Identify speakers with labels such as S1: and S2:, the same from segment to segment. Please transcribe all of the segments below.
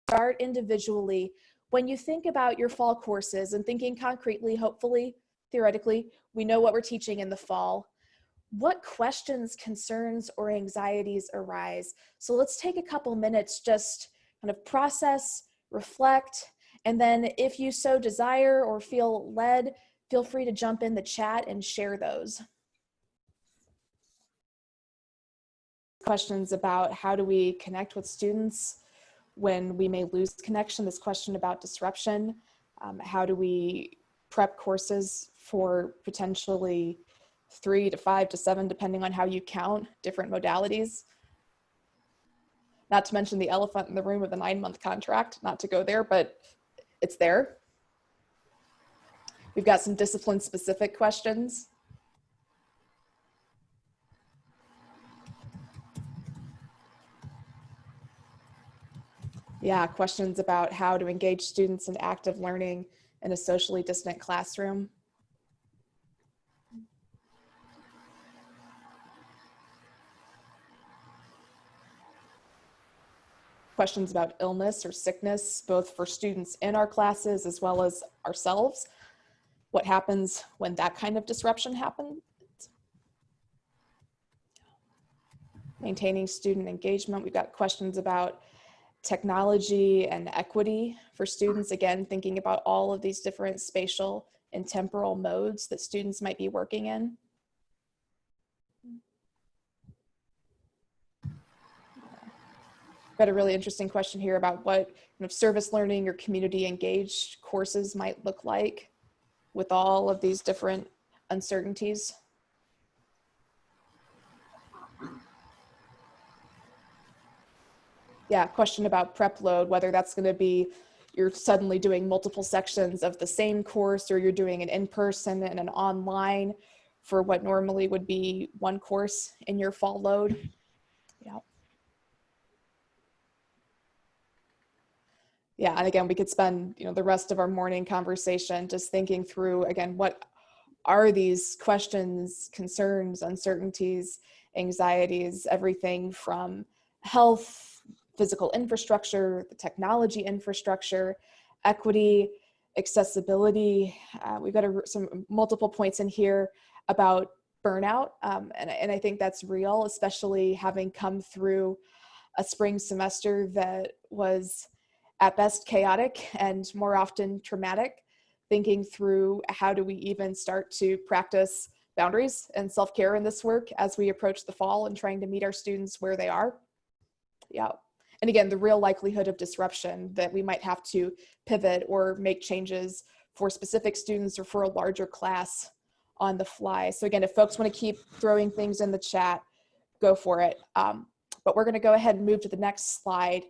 S1: start individually. When you think about your fall courses and thinking concretely, hopefully, theoretically, we know what we're teaching in the fall. What questions, concerns, or anxieties arise? So let's take a couple minutes, just kind of process, reflect, and then if you so desire or feel led, feel free to jump in the chat and share those. Questions about how do we connect with students when we may lose connection, this question about disruption, how do we prep courses for potentially 3 to 5 to 7, depending on how you count, different modalities. Not to mention the elephant in the room of the 9-month contract, not to go there, but it's there. We've got some discipline-specific questions. Yeah, questions about how to engage students in active learning in a socially distant classroom. Questions about illness or sickness, both for students in our classes as well as ourselves. What happens when that kind of disruption happens? Maintaining student engagement. We've got questions about technology and equity for students. Again, thinking about all of these different spatial and temporal modes that students might be working in. Got a really interesting question here about what kind of service learning or community engaged courses might look like with all of these different uncertainties. Yeah, question about prep load, whether that's going to be you're suddenly doing multiple sections of the same course, or you're doing an in-person and an online for what normally would be one course in your fall load. Yeah. Yeah, and again, we could spend the rest of our morning conversation just thinking through, again, what are these questions, concerns, uncertainties, anxieties, everything from health, physical infrastructure, the technology infrastructure, equity, accessibility. We've got some multiple points in here about burnout, and I think that's real, especially having come through a spring semester that was at best chaotic and more often traumatic, thinking through how do we even start to practice boundaries and self-care in this work as we approach the fall and trying to meet our students where they are. Yeah. And again, the real likelihood of disruption that we might have to pivot or make changes for specific students or for a larger class on the fly. So again, if folks want to keep throwing things in the chat, go for it. But we're going to go ahead and move to the next slide.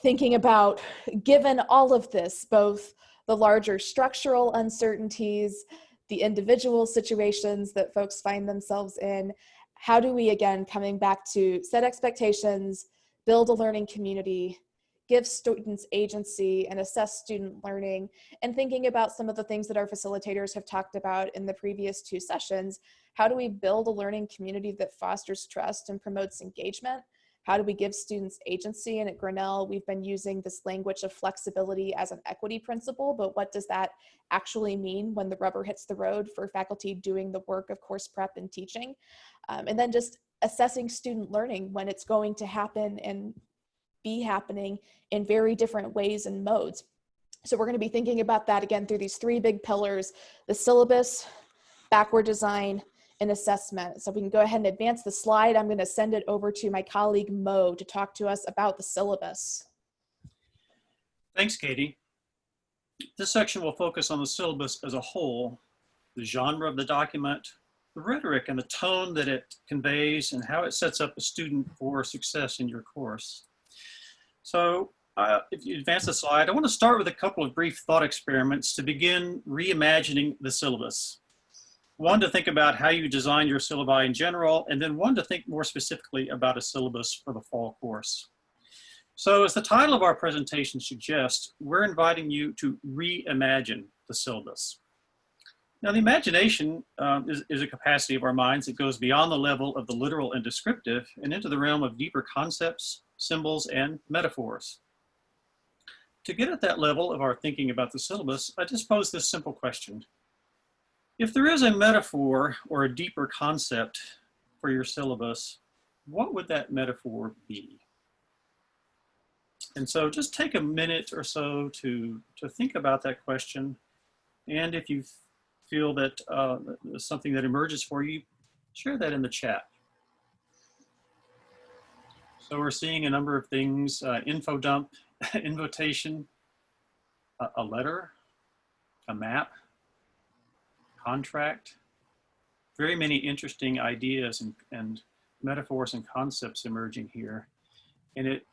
S1: Thinking about, given all of this, both the larger structural uncertainties, the individual situations that folks find themselves in, how do we, again, coming back to set expectations, build a learning community, give students agency and assess student learning, and thinking about some of the things that our facilitators have talked about in the previous 2 sessions. How do we build a learning community that fosters trust and promotes engagement? How do we give students agency? And at Grinnell, we've been using this language of flexibility as an equity principle, but what does that actually mean when the rubber hits the road for faculty doing the work of course prep and teaching? And then just assessing student learning when it's going to happen and be happening in very different ways and modes. So we're going to be thinking about that again through these 3 big pillars: the syllabus, backward design, and assessment. So we can go ahead and advance the slide. I'm going to send it over to my colleague Mo to talk to us about the syllabus.
S2: Thanks, Katie. This section will focus on the syllabus as a whole, the genre of the document, the rhetoric and the tone that it conveys, and how it sets up a student for success in your course. So if you advance the slide, I want to start with a couple of brief thought experiments to begin reimagining the syllabus. One, to think about how you design your syllabi in general, and then one to think more specifically about a syllabus for the fall course. So as the title of our presentation suggests, we're inviting you to reimagine the syllabus. Now, the imagination is a capacity of our minds that goes beyond the level of the literal and descriptive and into the realm of deeper concepts, symbols, and metaphors. to get at that level of our thinking about the syllabus, I just pose this simple question. If there is a metaphor or a deeper concept for your syllabus, what would that metaphor be? And so just take a minute or so to think about that question. And if you feel that something that emerges for you, share that in the chat. So we're seeing a number of things: info dump, invitation, a letter, a map, contract. Very many interesting ideas and metaphors and concepts emerging here. And it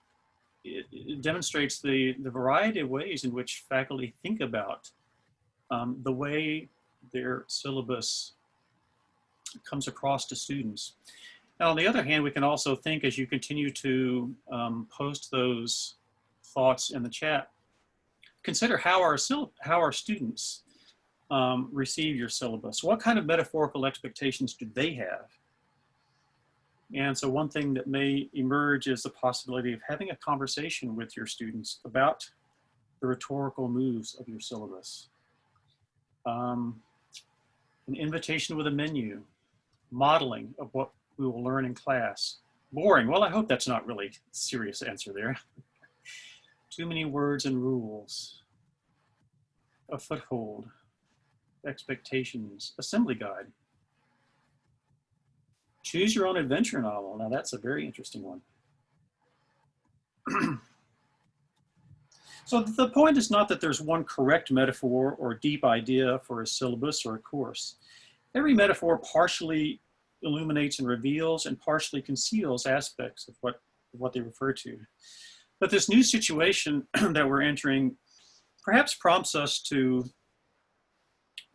S2: demonstrates the variety of ways in which faculty think about the way their syllabus comes across to students. Now, on the other hand, we can also think, as you continue to post those thoughts in the chat, consider how our students receive your syllabus. What kind of metaphorical expectations do they have? And so one thing that may emerge is the possibility of having a conversation with your students about the rhetorical moves of your syllabus. An invitation with a menu, modeling of what we will learn in class. Boring, well, I hope that's not really a serious answer there. Too many words and rules. A foothold, expectations, assembly guide. Choose your own adventure novel. Now that's a very interesting one. So the point is not that there's one correct metaphor or deep idea for a syllabus or a course. Every metaphor partially illuminates and reveals and partially conceals aspects of what they refer to. But this new situation that we're entering perhaps prompts us to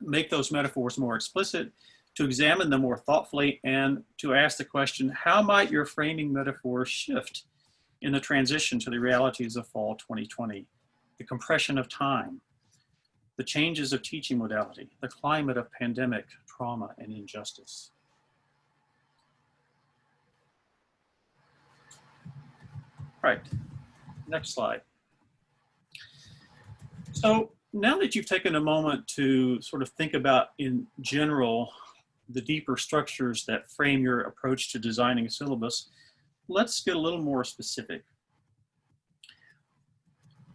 S2: make those metaphors more explicit, to examine them more thoughtfully, and to ask the question, how might your framing metaphors shift in the transition to the realities of fall 2020, the compression of time, the changes of teaching modality, the climate of pandemic, trauma, and injustice? Right, next slide. So now that you've taken a moment to sort of think about, in general, the deeper structures that frame your approach to designing a syllabus, let's get a little more specific.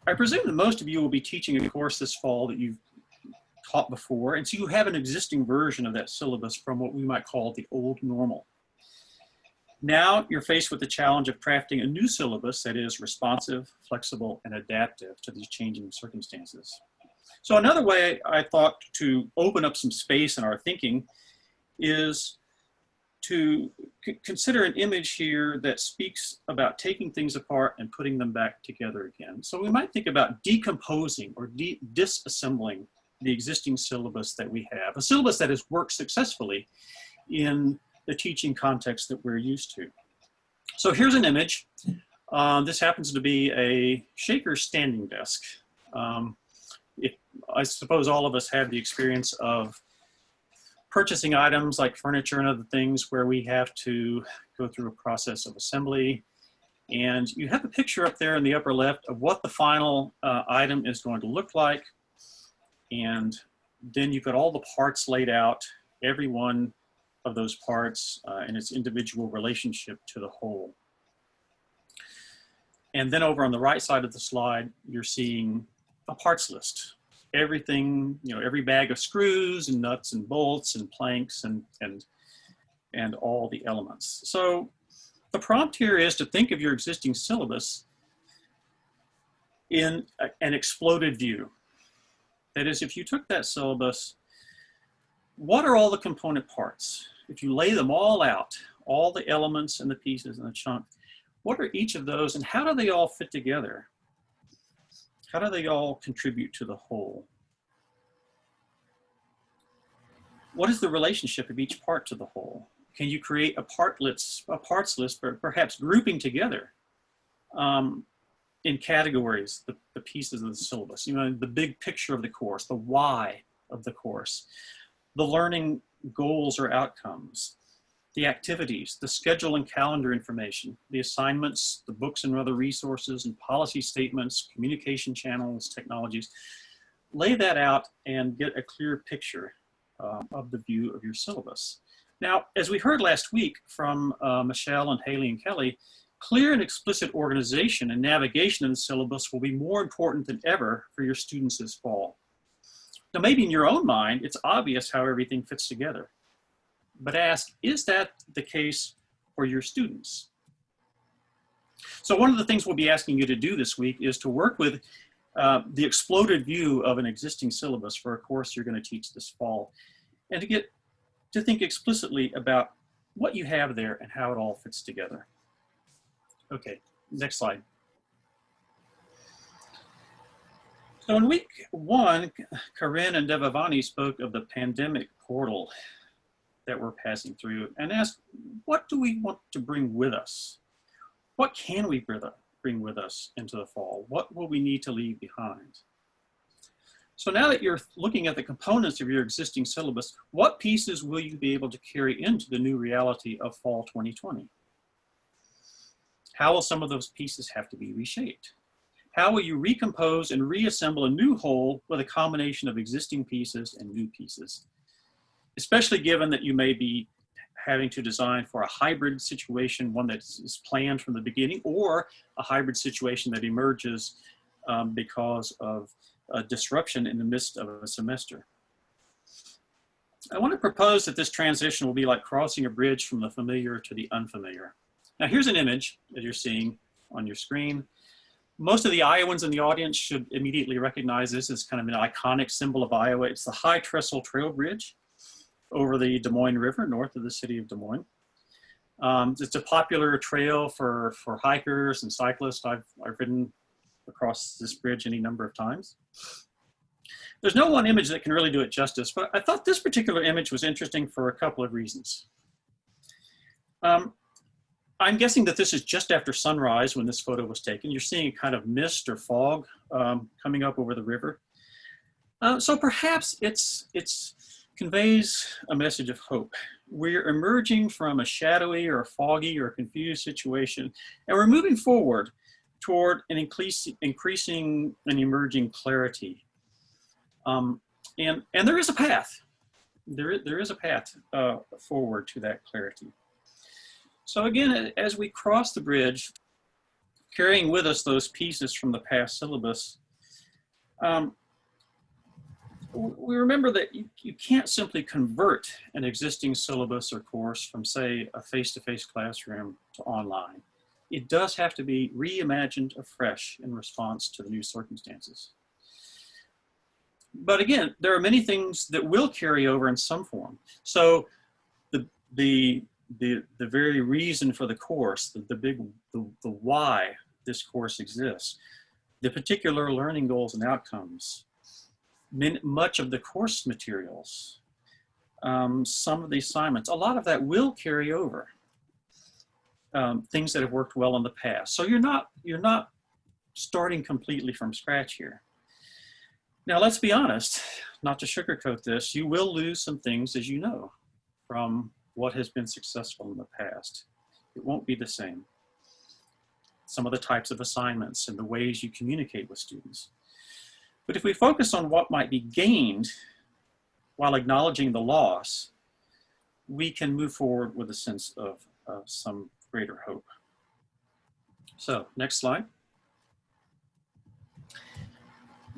S2: I presume that most of you will be teaching a course this fall that you've taught before, and so you have an existing version of that syllabus from what we might call the old normal. Now you're faced with the challenge of crafting a new syllabus that is responsive, flexible, and adaptive to these changing circumstances. So another way I thought to open up some space in our thinking is to consider an image here that speaks about taking things apart and putting them back together again. So we might think about decomposing or disassembling the existing syllabus that we have, a syllabus that has worked successfully in the teaching context that we're used to. So here's an image. This happens to be a shaker standing desk. I suppose all of us have the experience of purchasing items like furniture and other things where we have to go through a process of assembly. And you have a picture up there in the upper left of what the final item is going to look like. And then you've got all the parts laid out, every one of those parts and its individual relationship to the whole. And then over on the right side of the slide, you're seeing a parts list. Everything, you know, every bag of screws and nuts and bolts and planks and all the elements. So the prompt here is to think of your existing syllabus in an exploded view. That is, if you took that syllabus, what are all the component parts? If you lay them all out, all the elements and the pieces and the chunk, what are each of those and how do they all fit together? How do they all contribute to the whole? What is the relationship of each part to the whole? Can you create a parts list, perhaps grouping together in categories, the pieces of the syllabus, you know, the big picture of the course, the why of the course, the learning goals or outcomes, the activities, the schedule and calendar information, the assignments, the books and other resources and policy statements, communication channels, technologies. Lay that out and get a clear picture of the view of your syllabus. Now, as we heard last week from Michelle and Haley and Kelly, clear and explicit organization and navigation of the syllabus will be more important than ever for your students this fall. Now, maybe in your own mind, it's obvious how everything fits together. But ask, is that the case for your students? So one of the things we'll be asking you to do this week is to work with the exploded view of an existing syllabus for a course you're going to teach this fall, and to get to think explicitly about what you have there and how it all fits together. Okay, next slide. So in week one, Corinne and Devavani spoke of the pandemic portal that we're passing through and asked, what do we want to bring with us? What can we bring with us into the fall? What will we need to leave behind? So now that you're looking at the components of your existing syllabus, what pieces will you be able to carry into the new reality of fall 2020? How will some of those pieces have to be reshaped? How will you recompose and reassemble a new whole with a combination of existing pieces and new pieces? Especially given that you may be having to design for a hybrid situation, one that is planned from the beginning, or a hybrid situation that emerges because of a disruption in the midst of a semester. I want to propose that this transition will be like crossing a bridge from the familiar to the unfamiliar. Now here's an image that you're seeing on your screen. Most of the Iowans in the audience should immediately recognize this as kind of an iconic symbol of Iowa. It's the High Trestle Trail Bridge over the Des Moines River, north of the city of Des Moines. It's a popular trail for hikers and cyclists. I've ridden across this bridge any number of times. There's no one image that can really do it justice, but I thought this particular image was interesting for a couple of reasons. I'm guessing that this is just after sunrise when this photo was taken. You're seeing a kind of mist or fog coming up over the river. So perhaps it's conveys a message of hope. We're emerging from a shadowy or foggy or confused situation, and we're moving forward toward an increasing and emerging clarity. And there is a path. There is a path forward to that clarity. So again, as we cross the bridge, carrying with us those pieces from the past syllabus, we remember that you can't simply convert an existing syllabus or course from, say, a face-to-face classroom to online. It does have to be reimagined afresh in response to the new circumstances. But again, there are many things that will carry over in some form. So the very reason for the course, the why this course exists, the particular learning goals and outcomes, much of the course materials, some of the assignments, a lot of that will carry over. Things that have worked well in the past. So you're not starting completely from scratch here. Now let's be honest, not to sugarcoat this, you will lose some things, as you know, from what has been successful in the past. It won't be the same. Some of the types of assignments and the ways you communicate with students. But if we focus on what might be gained while acknowledging the loss, we can move forward with a sense of some greater hope. So, next slide.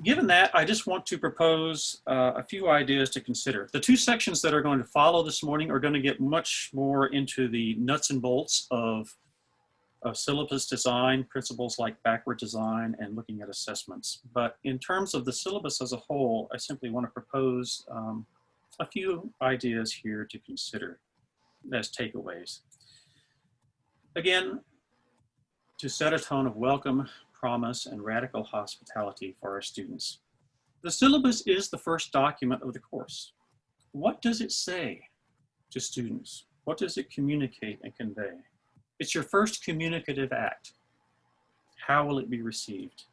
S2: Given that, I just want to propose a few ideas to consider. The two sections that are going to follow this morning are going to get much more into the nuts and bolts of syllabus design, principles like backward design, and looking at assessments. But in terms of the syllabus as a whole, I simply want to propose a few ideas here to consider as takeaways. Again, to set a tone of welcome, promise, and radical hospitality for our students. The syllabus is the first document of the course. What does it say to students? What does it communicate and convey? It's your first communicative act. How will it be received?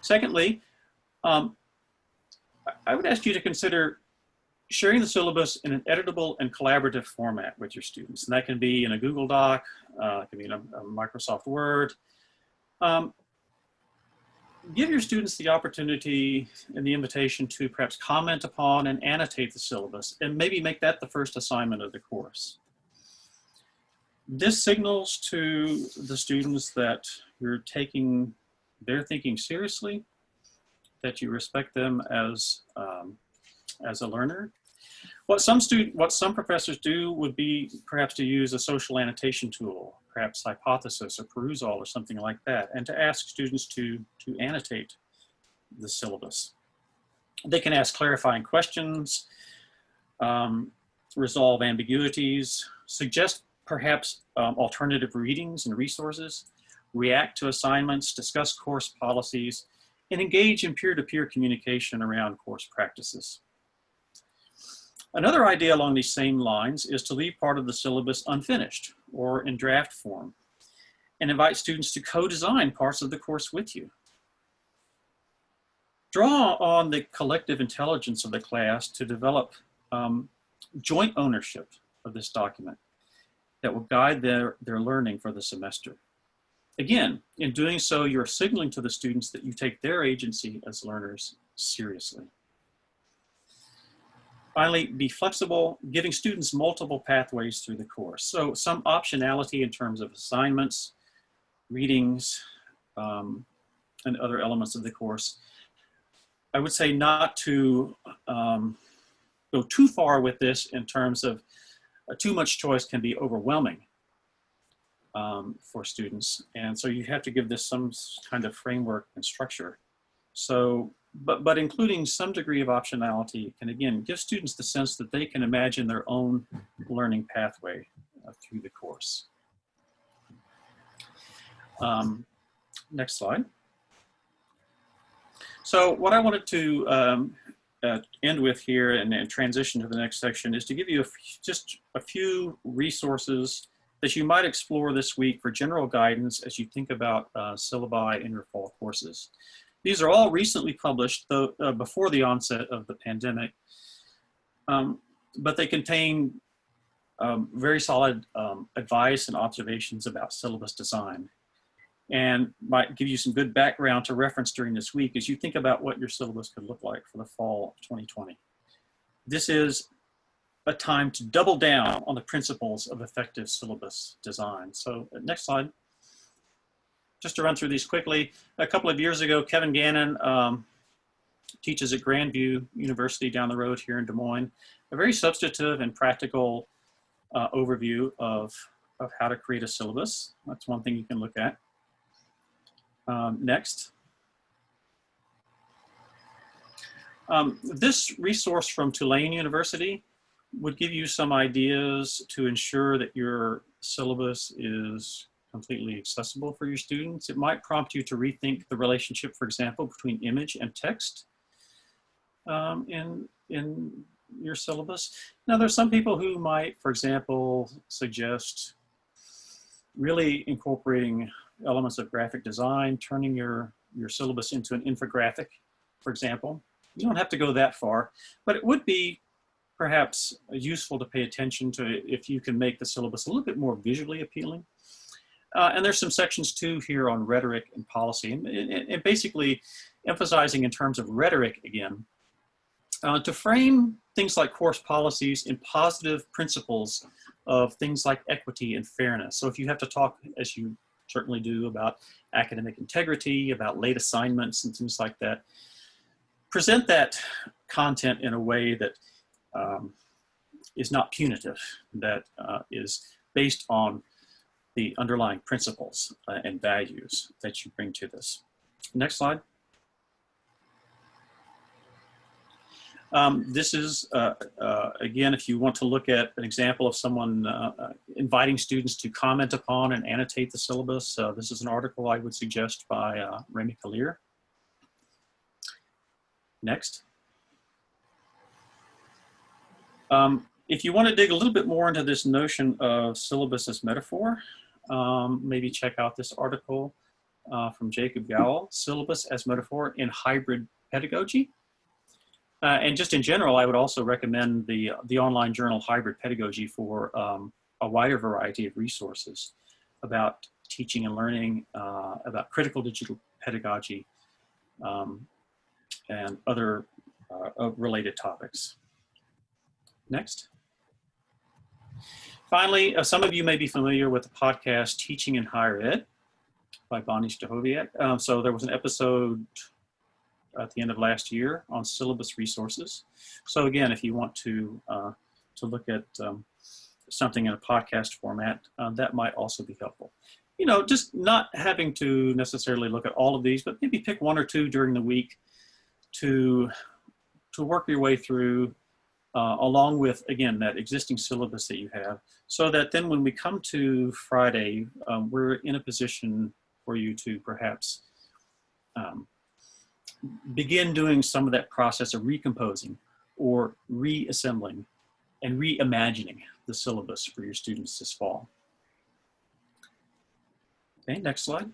S2: Secondly, I would ask you to consider sharing the syllabus in an editable and collaborative format with your students. And that can be in a Google Doc, it can be in a Microsoft Word. Give your students the opportunity and the invitation to perhaps comment upon and annotate the syllabus, and maybe make that the first assignment of the course. This signals to the students that you're taking their thinking seriously, that you respect them as a learner. What some professors do would be perhaps to use a social annotation tool, perhaps Hypothesis or Perusall or something like that, and to ask students to annotate the syllabus. They can ask clarifying questions, resolve ambiguities, suggest perhaps alternative readings and resources, react to assignments, discuss course policies, and engage in peer-to-peer communication around course practices. Another idea along these same lines is to leave part of the syllabus unfinished or in draft form and invite students to co-design parts of the course with you. Draw on the collective intelligence of the class to develop joint ownership of this document that will guide their learning for the semester. Again, in doing so, you're signaling to the students that you take their agency as learners seriously. Finally, be flexible, giving students multiple pathways through the course. So some optionality in terms of assignments, readings, and other elements of the course. I would say not to go too far with this in terms of too much choice can be overwhelming for students. And so you have to give this some kind of framework and structure. So, but including some degree of optionality can, again, give students the sense that they can imagine their own learning pathway through the course. Next slide. So what I wanted to end with here and transition to the next section is to give you just a few resources that you might explore this week for general guidance as you think about syllabi in your fall courses. These are all recently published, though, before the onset of the pandemic, but they contain very solid advice and observations about syllabus design, and might give you some good background to reference during this week as you think about what your syllabus could look like for the fall of 2020. This is a time to double down on the principles of effective syllabus design. So next slide. Just to run through these quickly, a couple of years ago, Kevin Gannon teaches at Grandview University down the road here in Des Moines, a very substantive and practical overview of how to create a syllabus. That's one thing you can look at. Next. This resource from Tulane University would give you some ideas to ensure that your syllabus is completely accessible for your students. It might prompt you to rethink the relationship, for example, between image and text in your syllabus. Now, there's some people who might, for example, suggest really incorporating elements of graphic design, turning your syllabus into an infographic, for example. You don't have to go that far, but it would be perhaps useful to pay attention to if you can make the syllabus a little bit more visually appealing. And there's some sections too here on rhetoric and policy, and basically emphasizing in terms of rhetoric again, to frame things like course policies in positive principles of things like equity and fairness. So if you have to talk, as you certainly do, about academic integrity, about late assignments and things like that, present that content in a way that is not punitive, that is based on the underlying principles and values that you bring to this. Next slide. This is, again, if you want to look at an example of someone inviting students to comment upon and annotate the syllabus, this is an article I would suggest by Remy Kalir. Next. If you want to dig a little bit more into this notion of syllabus as metaphor, maybe check out this article from Jacob Gowell, Syllabus as Metaphor in Hybrid Pedagogy. And just in general, I would also recommend the online journal Hybrid Pedagogy for a wider variety of resources about teaching and learning, about critical digital pedagogy, and other related topics. Next. Finally, some of you may be familiar with the podcast Teaching in Higher Ed by Bonnie Stachowiak. So there was an episode at the end of last year on syllabus resources. So again, if you want to look at something in a podcast format, that might also be helpful. You know, just not having to necessarily look at all of these, but maybe pick one or two during the week to work your way through, along with, again, that existing syllabus that you have, so that then when we come to Friday, we're in a position for you to perhaps begin doing some of that process of recomposing or reassembling and reimagining the syllabus for your students this fall. Okay, next slide.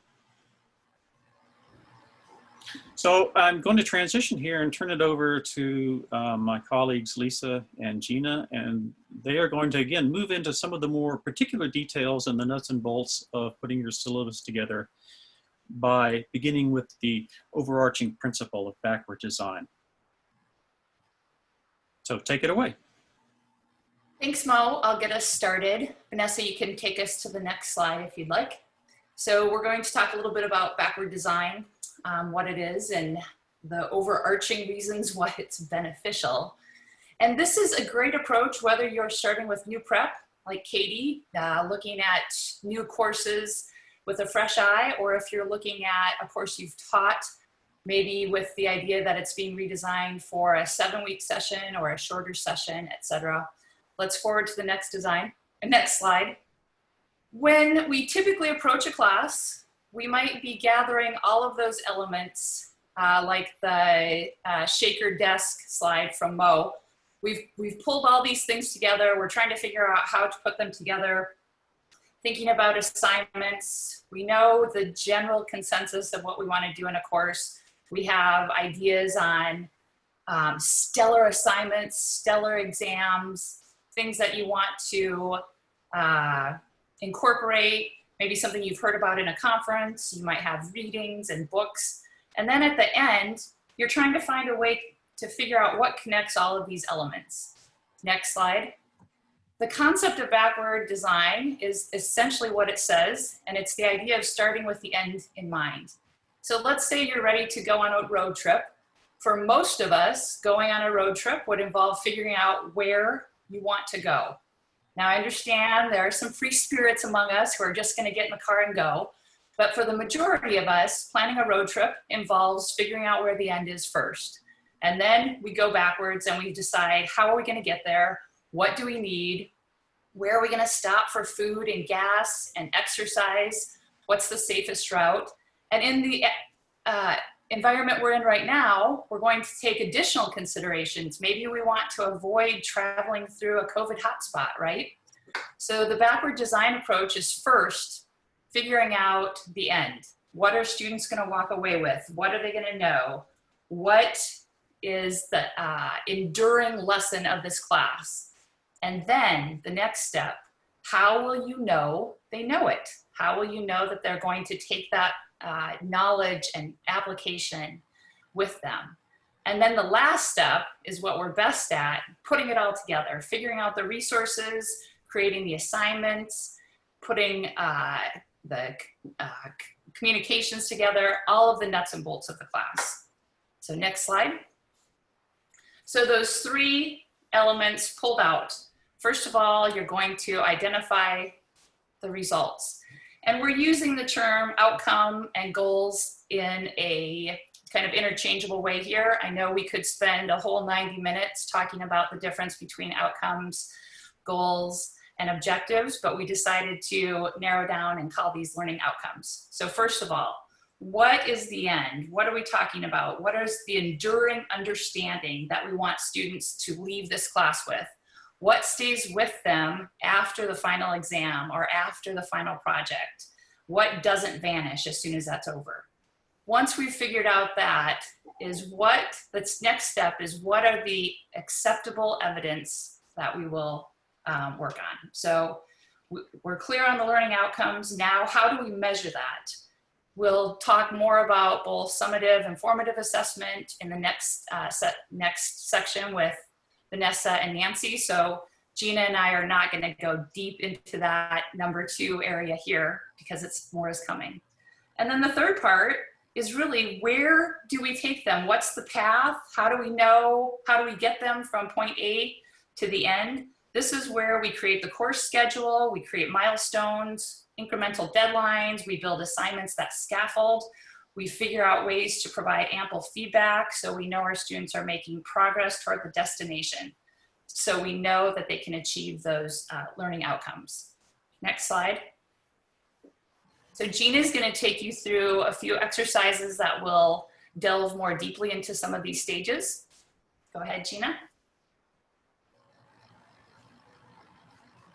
S2: So I'm going to transition here and turn it over to my colleagues, Lisa and Gina, and they are going to, again, move into some of the more particular details and the nuts and bolts of putting your syllabus together by beginning with the overarching principle of backward design. So take it away.
S3: Thanks, Mo. I'll get us started. Vanessa, you can take us to the next slide if you'd like. So we're going to talk a little bit about backward design, what it is, and the overarching reasons why it's beneficial. And this is a great approach whether you're starting with new prep, like Katie, looking at new courses with a fresh eye, or if you're looking at a course you've taught, maybe with the idea that it's being redesigned for a 7-week session or a shorter session, etc. Let's forward to the next slide. When we typically approach a class, we might be gathering all of those elements, like the shaker desk slide from Mo. We've pulled all these things together. We're trying to figure out how to put them together. Thinking about assignments, we know the general consensus of what we want to do in a course. We have ideas on stellar assignments, stellar exams, things that you want to incorporate, maybe something you've heard about in a conference. You might have readings and books. And then at the end, you're trying to find a way to figure out what connects all of these elements. Next slide. The concept of backward design is essentially what it says, and it's the idea of starting with the end in mind. So let's say you're ready to go on a road trip. For most of us, going on a road trip would involve figuring out where you want to go. Now, I understand there are some free spirits among us who are just going to get in the car and go. But for the majority of us, planning a road trip involves figuring out where the end is first. And then we go backwards and we decide, how are we going to get there? What do we need? Where are we going to stop for food and gas and exercise? What's the safest route? And in the environment we're in right now, we're going to take additional considerations. Maybe we want to avoid traveling through a COVID hotspot, right? So the backward design approach is first figuring out the end. What are students going to walk away with? What are they going to know? What is the enduring lesson of this class? And then the next step, how will you know they know it? How will you know that they're going to take that knowledge and application with them? And then the last step is what we're best at, putting it all together, figuring out the resources, creating the assignments, putting the communications together, all of the nuts and bolts of the class. So next slide. So those 3 elements pulled out. First of all, you're going to identify the results. And we're using the term outcome and goals in a kind of interchangeable way here. I know we could spend a whole 90 minutes talking about the difference between outcomes, goals, and objectives, but we decided to narrow down and call these learning outcomes. So first of all, what is the end? What are we talking about? What is the enduring understanding that we want students to leave this class with? What stays with them after the final exam or after the final project? What doesn't vanish as soon as that's over? Once we've figured out that, is what, the next step is what are the acceptable evidence that we will work on. So we're clear on the learning outcomes. Now, how do we measure that? We'll talk more about both summative and formative assessment in the next section with Vanessa and Nancy. So Gina and I are not going to go deep into that number 2 area here because it's more is coming. And then the third part is really, where do we take them? What's the path? How do we know? How do we get them from point A to the end? This is where we create the course schedule, we create milestones, incremental deadlines, we build assignments that scaffold, we figure out ways to provide ample feedback so we know our students are making progress toward the destination. So we know that they can achieve those learning outcomes. Next slide. So Gina's going to take you through a few exercises that will delve more deeply into some of these stages. Go ahead, Gina.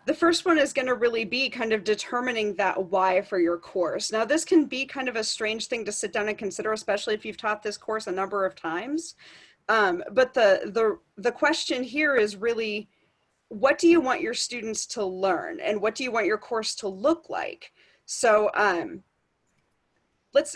S4: The first one is going to really be kind of determining that why for your course. Now, this can be kind of a strange thing to sit down and consider, especially if you've taught this course a number of times. But the question here is really, what do you want your students to learn, and what do you want your course to look like? So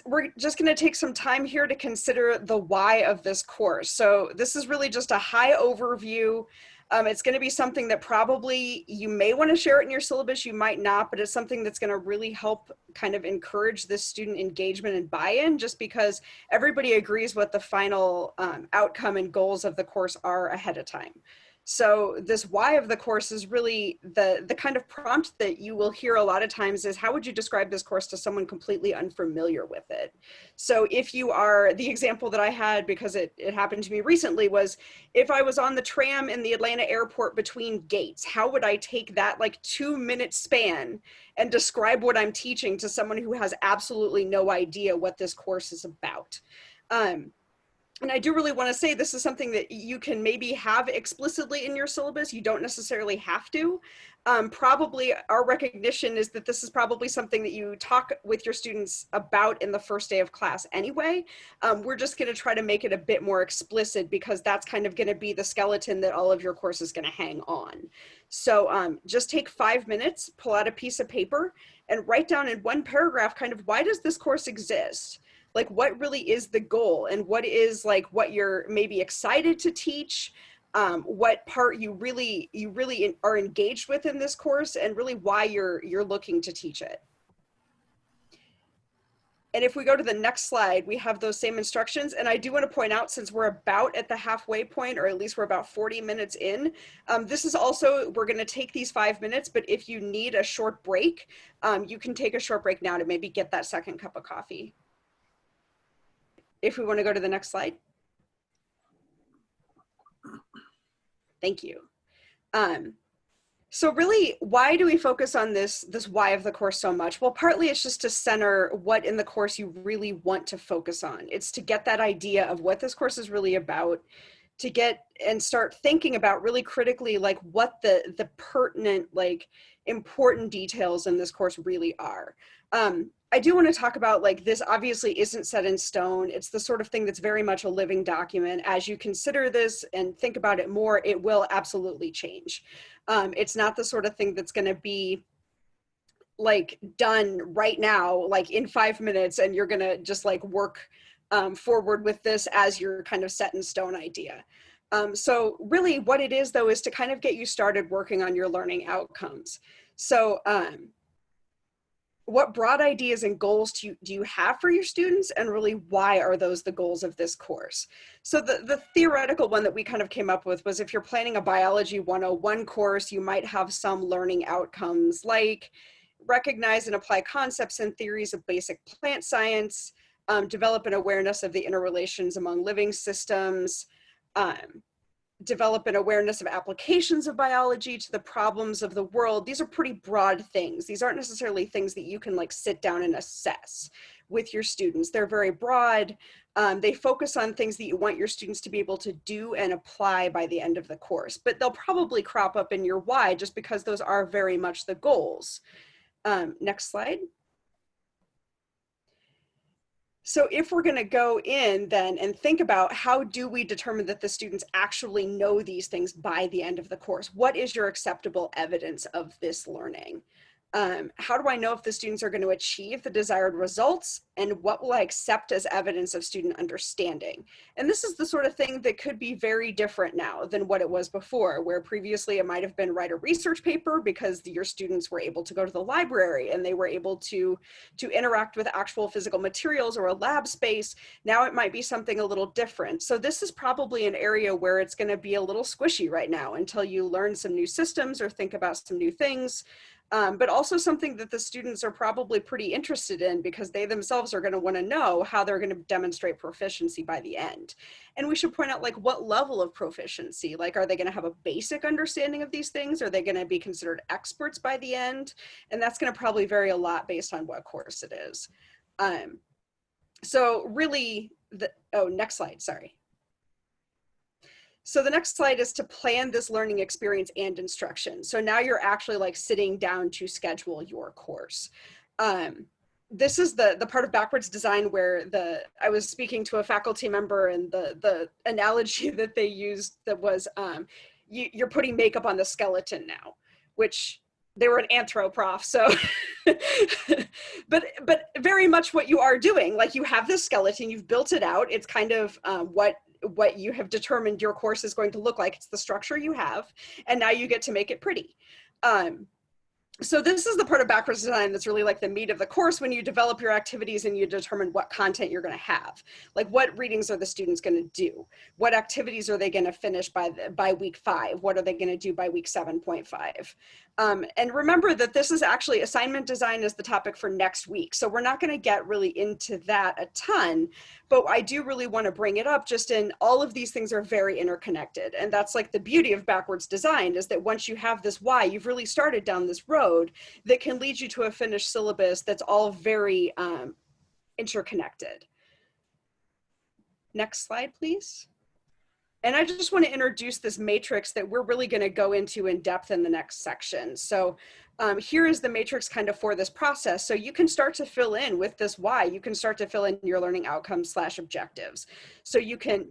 S4: we're just going to take some time here to consider the why of this course. So this is really just a high overview. It's going to be something that probably you may want to share it in your syllabus, you might not, but it's something that's going to really help kind of encourage this student engagement and buy-in, just because everybody agrees what the final outcome and goals of the course are ahead of time. So this why of the course is really the kind of prompt that you will hear a lot of times is, how would you describe this course to someone completely unfamiliar with it? So if you are, the example that I had, because it happened to me recently, was if I was on the tram in the Atlanta airport between gates, how would I take that like 2-minute span and describe what I'm teaching to someone who has absolutely no idea what this course is about? And I do really want to say this is something that you can maybe have explicitly in your syllabus. You don't necessarily have to. Probably our recognition is that this is probably something that you talk with your students about in the first day of class anyway. We're just going to try to make it a bit more explicit, because that's kind of going to be the skeleton that all of your course is going to hang on. So just take 5 minutes, pull out a piece of paper, and write down in one paragraph kind of, why does this course exist? Like, what really is the goal, and what is like what you're maybe excited to teach, what part you really are engaged with in this course, and really why you're looking to teach it. And if we go to the next slide, we have those same instructions. And I do want to point out, since we're about at the halfway point, or at least we're about 40 minutes in, this is also, we're going to take these 5 minutes, but if you need a short break, you can take a short break now to maybe get that second cup of coffee. If we want to go to the next slide. Thank you. So really, why do we focus on this why of the course so much? Well, partly it's just to center what in the course you really want to focus on. It's to get that idea of what this course is really about, to get and start thinking about really critically like what the pertinent, like important details in this course really are. I do want to talk about, like, this obviously isn't set in stone. It's the sort of thing that's very much a living document. As you consider this and think about it more, it will absolutely change. It's not the sort of thing that's going to be like done right now, like in 5 minutes, and you're going to just like work forward with this as your kind of set in stone idea. So really what it is, though, is to kind of get you started working on your learning outcomes. So what broad ideas and goals do you have for your students, and really why are those the goals of this course? So the theoretical one that we kind of came up with was, if you're planning a biology 101 course, you might have some learning outcomes like recognize and apply concepts and theories of basic plant science, develop an awareness of the interrelations among living systems, develop an awareness of applications of biology to the problems of the world. These are pretty broad things. These aren't necessarily things that you can like sit down and assess with your students. They're very broad. They focus on things that you want your students to be able to do and apply by the end of the course, but they'll probably crop up in your why, just because those are very much the goals. Next slide. So if we're going to go in then and think about how do we determine that the students actually know these things by the end of the course? What is your acceptable evidence of this learning? How do I know if the students are going to achieve the desired results, and what will I accept as evidence of student understanding? And this is the sort of thing that could be very different now than what it was before, where previously it might have been write a research paper because your students were able to go to the library and they were able to interact with actual physical materials or a lab space. Now it might be something a little different. So this is probably an area where it's going to be a little squishy right now until you learn some new systems or think about some new things. But also something that the students are probably pretty interested in because they themselves are going to want to know how they're going to demonstrate proficiency by the end. And we should point out, like, what level of proficiency, like, are they going to have a basic understanding of these things? Are they going to be considered experts by the end? And that's going to probably vary a lot based on what course it is. So really, next slide, sorry. So the next slide is to plan this learning experience and instruction. So now you're actually like sitting down to schedule your course. This is the part of backwards design where I was speaking to a faculty member, and the analogy that they used that was you're putting makeup on the skeleton now, which they were an anthro prof, so but very much what you are doing. Like, you have this skeleton, you've built it out. It's kind of what you have determined your course is going to look like. It's the structure you have, and now you get to make it pretty. So this is the part of backwards design that's really like the meat of the course, when you develop your activities and you determine what content you're going to have. Like, what readings are the students going to do? What activities are they going to finish by week 5? What are they going to do by week 7.5? And remember that this is actually, assignment design is the topic for next week. So we're not going to get really into that a ton, but I do really want to bring it up just in all of these things are very interconnected. And that's like the beauty of backwards design, is that once you have this why, you've really started down this road that can lead you to a finished syllabus that's all very interconnected. Next slide, please. And I just want to introduce this matrix that we're really going to go into in depth in the next section. So here is the matrix kind of for this process. So you can start to fill in with this why. You can start to fill in your learning outcomes / objectives. So you can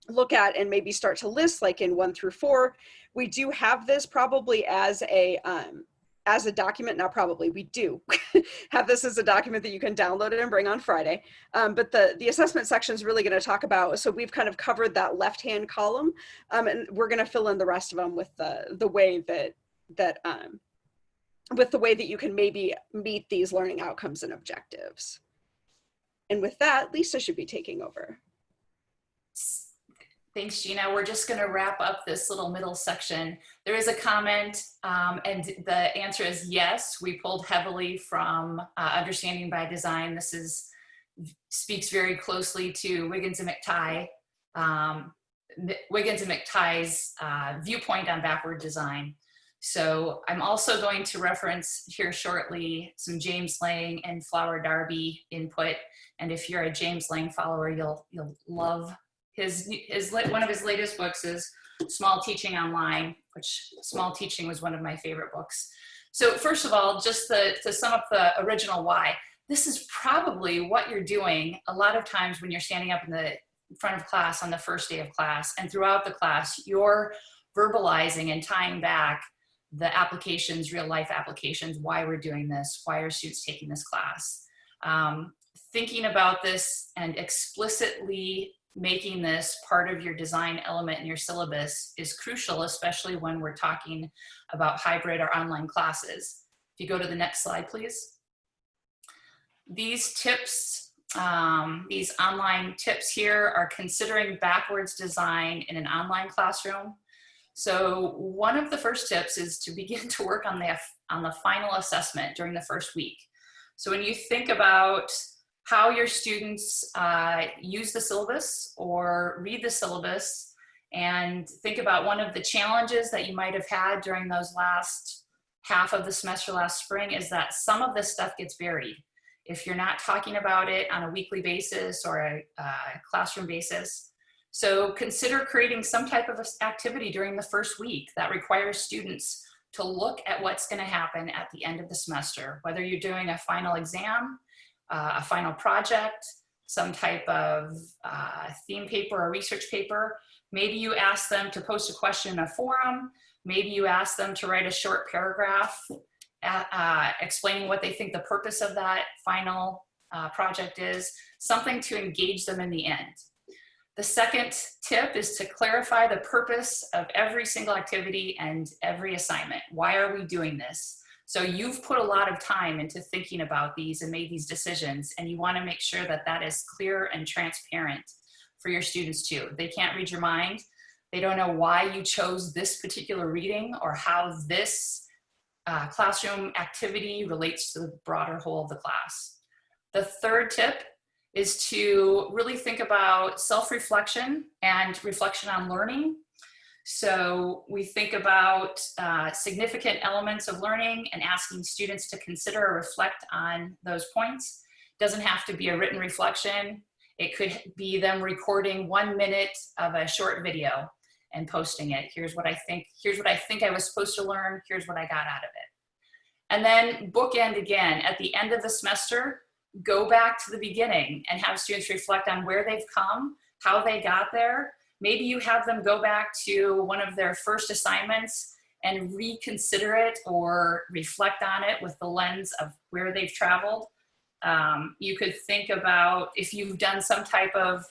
S4: look at and maybe start to list, like in 1 through 4. We do have this probably as a document. Not probably, we do have this as a document that you can download it and bring on Friday. But the assessment section is really going to talk about, so we've kind of covered that left-hand column, and we're going to fill in the rest of them with the way that you can maybe meet these learning outcomes and objectives. And with that, Lisa should be taking over.
S3: Thanks, Gina. We're just going to wrap up this little middle section. There is a comment, and the answer is yes. We pulled heavily from Understanding by Design. This speaks very closely to Wiggins and McTighe's viewpoint on backward design. So I'm also going to reference here shortly some James Lang and Flower Darby input. And if you're a James Lang follower, you'll love one of his latest books is Small Teaching Online, which Small Teaching was one of my favorite books. So first of all, just to sum up the original why, this is probably what you're doing a lot of times when you're standing up in the front of class on the first day of class, and throughout the class, you're verbalizing and tying back the applications, real life applications, why we're doing this, why are students taking this class. Thinking about this and explicitly making this part of your design element in your syllabus is crucial, especially when we're talking about hybrid or online classes. If you go to the next slide, please. These tips, these online tips here are considering backwards design in an online classroom. So one of the first tips is to begin to work on the final assessment during the first week. So when you think about how your students use the syllabus or read the syllabus, and think about one of the challenges that you might have had during those last half of the semester last spring, is that some of this stuff gets buried. If you're not talking about it on a weekly basis or a classroom basis. So consider creating some type of activity during the first week that requires students to look at what's going to happen at the end of the semester, whether you're doing a final exam, a final project, some type of theme paper or research paper. Maybe you ask them to post a question in a forum. Maybe you ask them to write a short paragraph explaining what they think the purpose of that final project is, something to engage them in the end. The second tip is to clarify the purpose of every single activity and every assignment. Why are we doing this? So you've put a lot of time into thinking about these and made these decisions, and you want to make sure that that is clear and transparent for your students too. They can't read your mind. They don't know why you chose this particular reading or how this classroom activity relates to the broader whole of the class. The third tip is to really think about self-reflection and reflection on learning. So we think about significant elements of learning and asking students to consider or reflect on those points. It doesn't have to be a written reflection. It could be them recording 1 minute of a short video and posting it. Here's what I think I was supposed to learn. Here's what I got out of it. And then bookend again at the end of the semester. Go back to the beginning and have students reflect on where they've come, how they got there. Maybe you have them go back to one of their first assignments and reconsider it or reflect on it with the lens of where they've traveled. You could think about if you've done some type of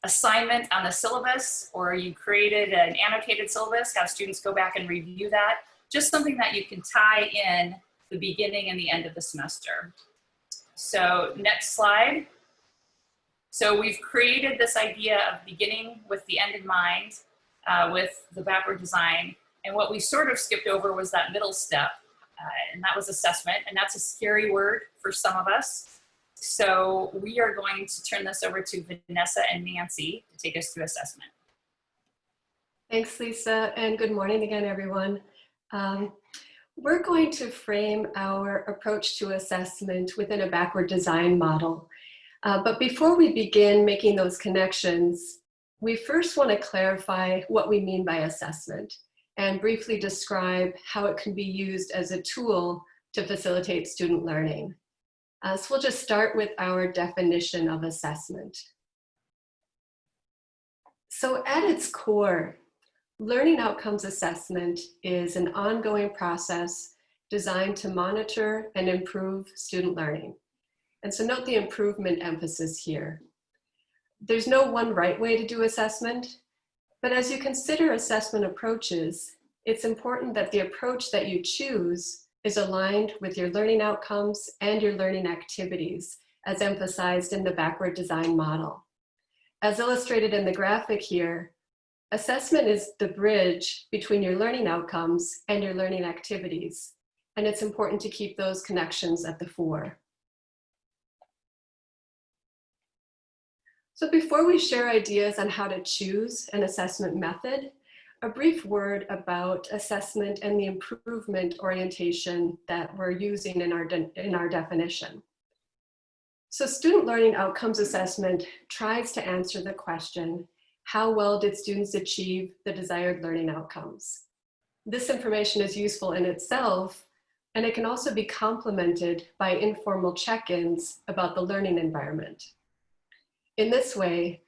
S3: assignment on the syllabus, or you created an annotated syllabus, have students go back and review that. Just something that you can tie in the beginning and the end of the semester. So next slide. So we've created this idea of beginning with the end in mind with the backward design. And what we sort of skipped over was that middle step, and that was assessment. And that's a scary word for some of us. So we are going to turn this over to Vanessa and Nancy to take us through assessment.
S5: Thanks, Lisa, and good morning again, everyone. We're going to frame our approach to assessment within a backward design model. But before we begin making those connections, we first want to clarify what we mean by assessment and briefly describe how it can be used as a tool to facilitate student learning. So we'll just start with our definition of assessment. So at its core, learning outcomes assessment is an ongoing process designed to monitor and improve student learning. And so note the improvement emphasis here. There's no one right way to do assessment, but as you consider assessment approaches, it's important that the approach that you choose is aligned with your learning outcomes and your learning activities, as emphasized in the backward design model. As illustrated in the graphic here, assessment is the bridge between your learning outcomes and your learning activities, and it's important to keep those connections at the fore. So before we share ideas on how to choose an assessment method, a brief word about assessment and the improvement orientation that we're using in our definition. So student learning outcomes assessment tries to answer the question, how well did students achieve the desired learning outcomes? This information is useful in itself, and it can also be complemented by informal check-ins about the learning environment. In this way,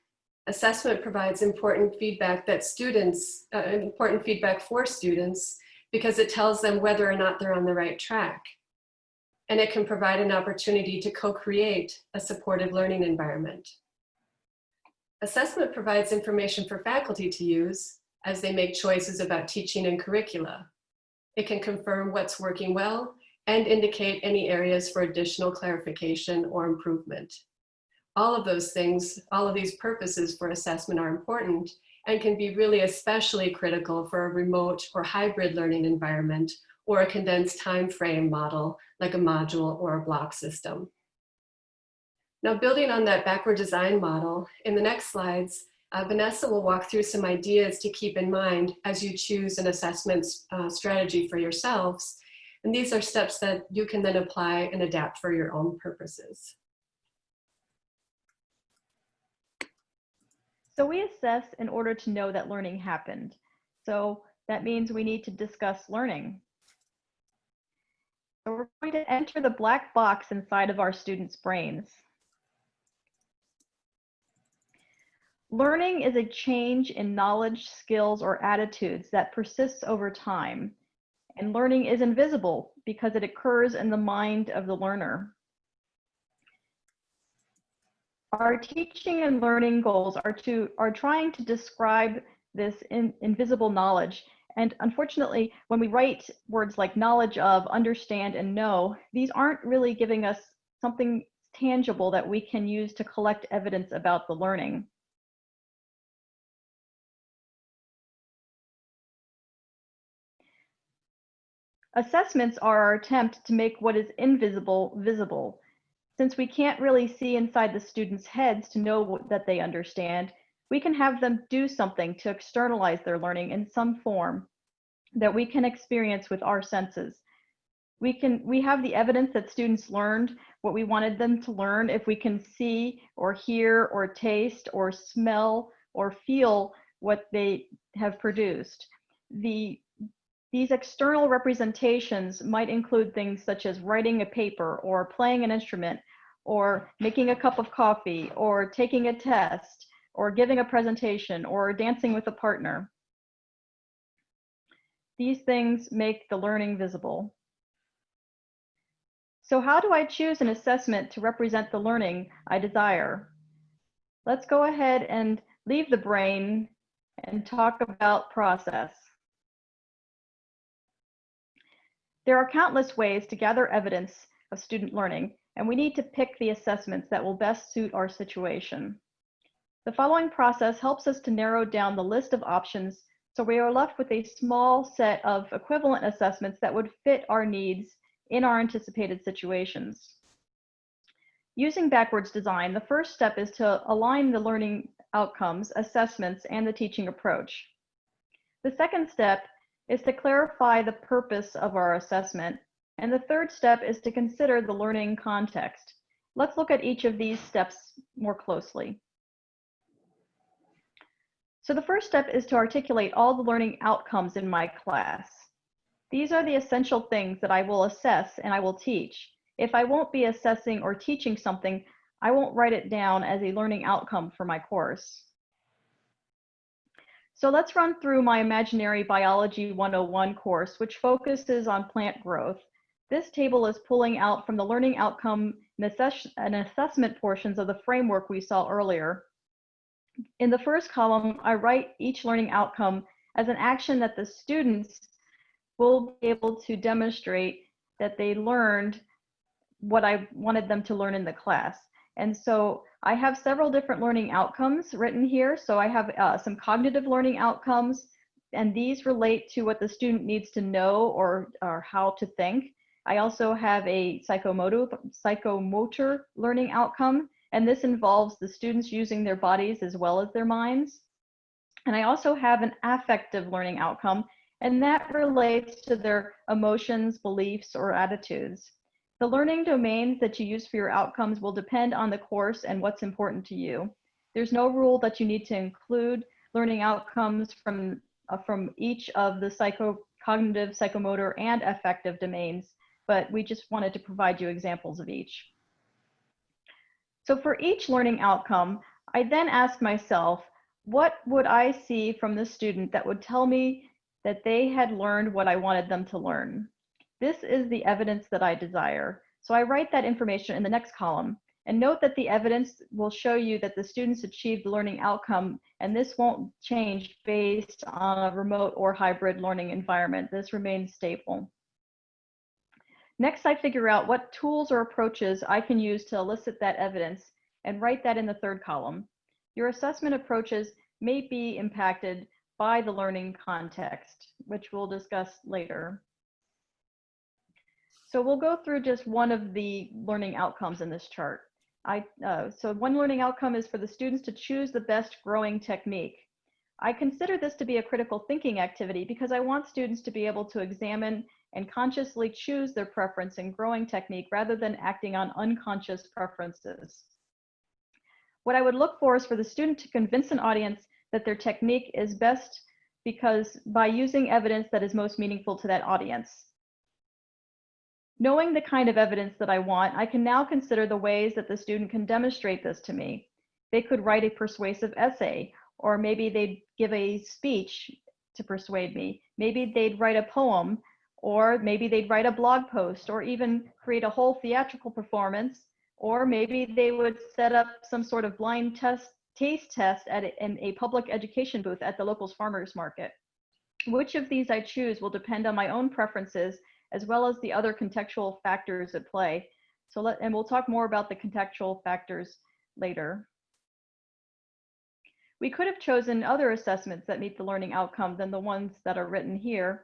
S5: assessment provides important feedback for students because it tells them whether or not they're on the right track. And it can provide an opportunity to co-create a supportive learning environment. Assessment provides information for faculty to use as they make choices about teaching and curricula. It can confirm what's working well and indicate any areas for additional clarification or improvement. All of those things, all of these purposes for assessment are important and can be really especially critical for a remote or hybrid learning environment or a condensed time frame model like a module or a block system. Now, building on that backward design model, in the next slides, Vanessa will walk through some ideas to keep in mind as you choose an assessment strategy for yourselves. And these are steps that you can then apply and adapt for your own purposes.
S6: So we assess in order to know that learning happened. So that means we need to discuss learning. So we're going to enter the black box inside of our students' brains. Learning is a change in knowledge, skills, or attitudes that persists over time. And learning is invisible because it occurs in the mind of the learner. Our teaching and learning goals are trying to describe this invisible knowledge. And unfortunately, when we write words like knowledge of, understand, and know, these aren't really giving us something tangible that we can use to collect evidence about the learning. Assessments are our attempt to make what is invisible visible. Since we can't really see inside the students' heads to know that they understand, we can have them do something to externalize their learning in some form that we can experience with our senses. We have the evidence that students learned what we wanted them to learn if we can see or hear or taste or smell or feel what they have produced. These external representations might include things such as writing a paper or playing an instrument or making a cup of coffee or taking a test or giving a presentation or dancing with a partner. These things make the learning visible. So how do I choose an assessment to represent the learning I desire? Let's go ahead and leave the brain and talk about process. There are countless ways to gather evidence of student learning, and we need to pick the assessments that will best suit our situation. The following process helps us to narrow down the list of options, so we are left with a small set of equivalent assessments that would fit our needs in our anticipated situations. Using backwards design, the first step is to align the learning outcomes, assessments, and the teaching approach. The second step is to clarify the purpose of our assessment. And the third step is to consider the learning context. Let's look at each of these steps more closely. So the first step is to articulate all the learning outcomes in my class. These are the essential things that I will assess and I will teach. If I won't be assessing or teaching something, I won't write it down as a learning outcome for my course. So let's run through my Imaginary Biology 101 course, which focuses on plant growth. This table is pulling out from the learning outcome and assessment portions of the framework we saw earlier. In the first column, I write each learning outcome as an action that the students will be able to demonstrate that they learned what I wanted them to learn in the class. And so I have several different learning outcomes written here. So I have some cognitive learning outcomes, and these relate to what the student needs to know or how to think. I also have a psychomotor learning outcome, and this involves the students using their bodies as well as their minds. And I also have an affective learning outcome, and that relates to their emotions, beliefs, or attitudes. The learning domains that you use for your outcomes will depend on the course and what's important to you. There's no rule that you need to include learning outcomes from each of the cognitive, psychomotor, and affective domains, but we just wanted to provide you examples of each. So for each learning outcome, I then ask myself, what would I see from the student that would tell me that they had learned what I wanted them to learn? This is the evidence that I desire. So I write that information in the next column, and note that the evidence will show you that the students achieved the learning outcome, and this won't change based on a remote or hybrid learning environment. This remains stable. Next, I figure out what tools or approaches I can use to elicit that evidence and write that in the third column. Your assessment approaches may be impacted by the learning context, which we'll discuss later. So we'll go through just one of the learning outcomes in this chart. So one learning outcome is for the students to choose the best growing technique. I consider this to be a critical thinking activity because I want students to be able to examine and consciously choose their preference in growing technique rather than acting on unconscious preferences. What I would look for is for the student to convince an audience that their technique is best because by using evidence that is most meaningful to that audience. Knowing the kind of evidence that I want, I can now consider the ways that the student can demonstrate this to me. They could write a persuasive essay, or maybe they'd give a speech to persuade me. Maybe they'd write a poem, or maybe they'd write a blog post, or even create a whole theatrical performance, or maybe they would set up some sort of blind taste test in a public education booth at the local farmers market. Which of these I choose will depend on my own preferences, as well as the other contextual factors at play. And we'll talk more about the contextual factors later. We could have chosen other assessments that meet the learning outcome than the ones that are written here.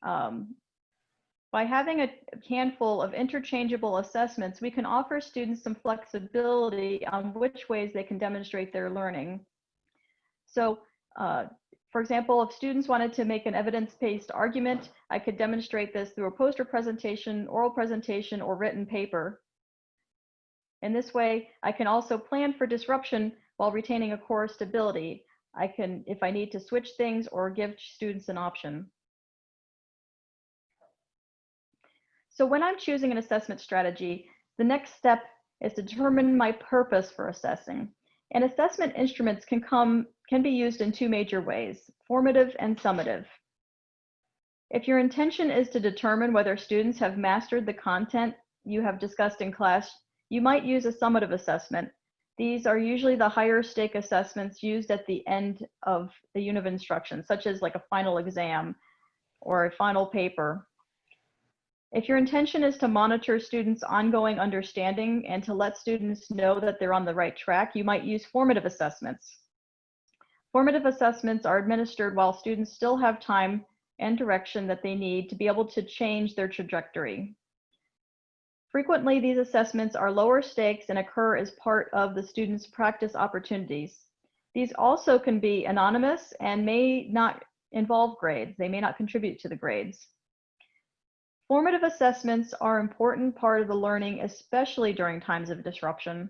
S6: By having a handful of interchangeable assessments, we can offer students some flexibility on which ways they can demonstrate their learning. So, for example, if students wanted to make an evidence-based argument, I could demonstrate this through a poster presentation, oral presentation, or written paper. In this way, I can also plan for disruption while retaining a core stability. I can, if I need to switch things or give students an option. So when I'm choosing an assessment strategy, the next step is to determine my purpose for assessing. And assessment instruments can be used in two major ways, formative and summative. If your intention is to determine whether students have mastered the content you have discussed in class, you might use a summative assessment. These are usually the higher stake assessments used at the end of the unit of instruction, such as like a final exam or a final paper. If your intention is to monitor students' ongoing understanding and to let students know that they're on the right track, you might use formative assessments. Formative assessments are administered while students still have time and direction that they need to be able to change their trajectory. Frequently, these assessments are lower stakes and occur as part of the student's practice opportunities. These also can be anonymous and may not involve grades. They may not contribute to the grades. Formative assessments are an important part of the learning, especially during times of disruption.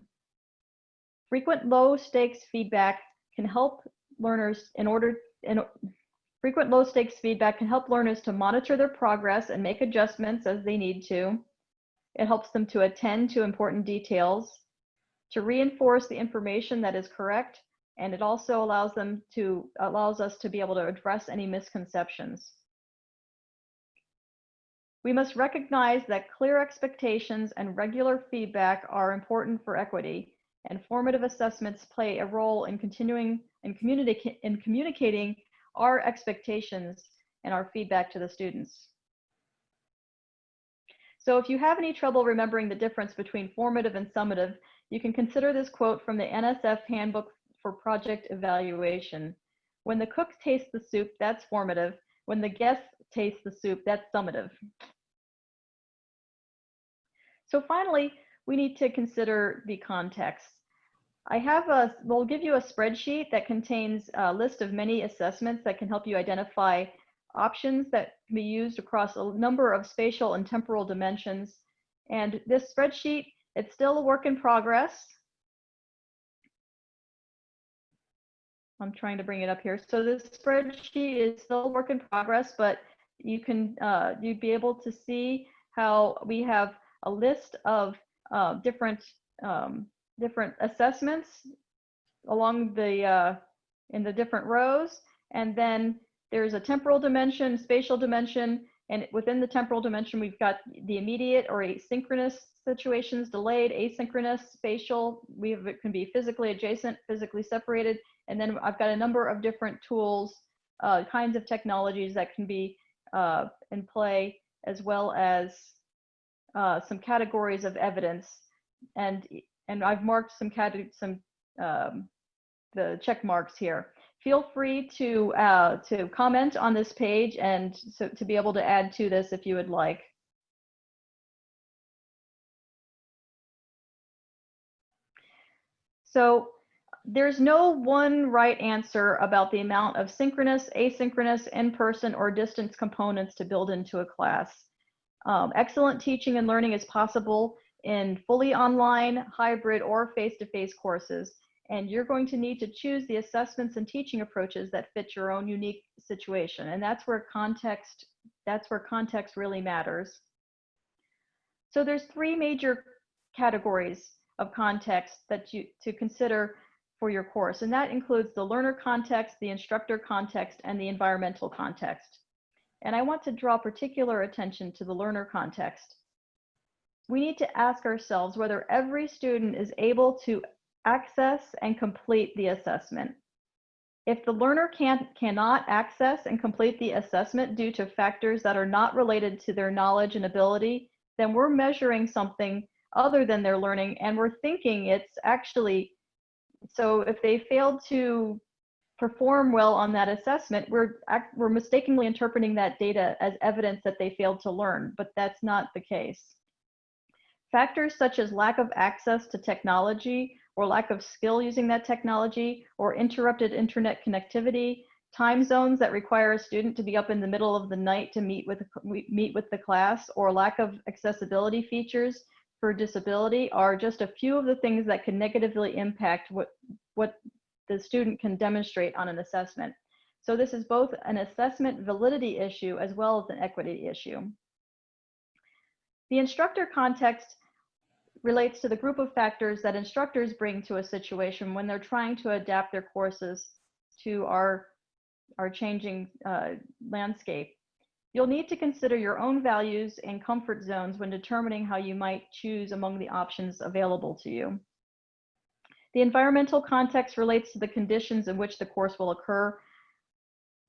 S6: Frequent low stakes feedback can help learners frequent low stakes feedback can help learners to monitor their progress and make adjustments as they need to. It helps them to attend to important details, to reinforce the information that is correct, and it also allows us to be able to address any misconceptions. We must recognize that clear expectations and regular feedback are important for equity, and formative assessments play a role in communicating our expectations and our feedback to the students. So if you have any trouble remembering the difference between formative and summative, you can consider this quote from the NSF Handbook for Project Evaluation. When the cook tastes the soup, that's formative. When the guest tastes the soup, that's summative. So finally, we need to consider the context. We'll give you a spreadsheet that contains a list of many assessments that can help you identify options that can be used across a number of spatial and temporal dimensions. And this spreadsheet, it's still a work in progress. I'm trying to bring it up here. So this spreadsheet is still a work in progress, but you'd be able to see how we have a list of different assessments along in the different rows, and then there's a temporal dimension, spatial dimension, and within the temporal dimension we've got the immediate or asynchronous situations, delayed, asynchronous, spatial. It can be physically adjacent, physically separated, and then I've got a number of different tools, kinds of technologies that can be in play, as well as some categories of evidence, and I've marked the check marks here. Feel free to comment on this page and to be able to add to this if you would like. So there's no one right answer about the amount of synchronous, asynchronous, in-person, or distance components to build into a class. Excellent teaching and learning is possible in fully online, hybrid, or face-to-face courses, and you're going to need to choose the assessments and teaching approaches that fit your own unique situation, and that's where context really matters. So there's three major categories of context that to consider for your course, and that includes the learner context, the instructor context, and the environmental context. And I want to draw particular attention to the learner context. We need to ask ourselves whether every student is able to access and complete the assessment. If the learner cannot access and complete the assessment due to factors that are not related to their knowledge and ability, then we're measuring something other than their learning, and we're thinking it's actually, so if they failed to perform well on that assessment, we're mistakenly interpreting that data as evidence that they failed to learn, but that's not the case. Factors such as lack of access to technology or lack of skill using that technology or interrupted internet connectivity, time zones that require a student to be up in the middle of the night to meet with the class, or lack of accessibility features for disability are just a few of the things that can negatively impact what the student can demonstrate on an assessment. So this is both an assessment validity issue as well as an equity issue. The instructor context relates to the group of factors that instructors bring to a situation when they're trying to adapt their courses to our changing landscape. You'll need to consider your own values and comfort zones when determining how you might choose among the options available to you. The environmental context relates to the conditions in which the course will occur.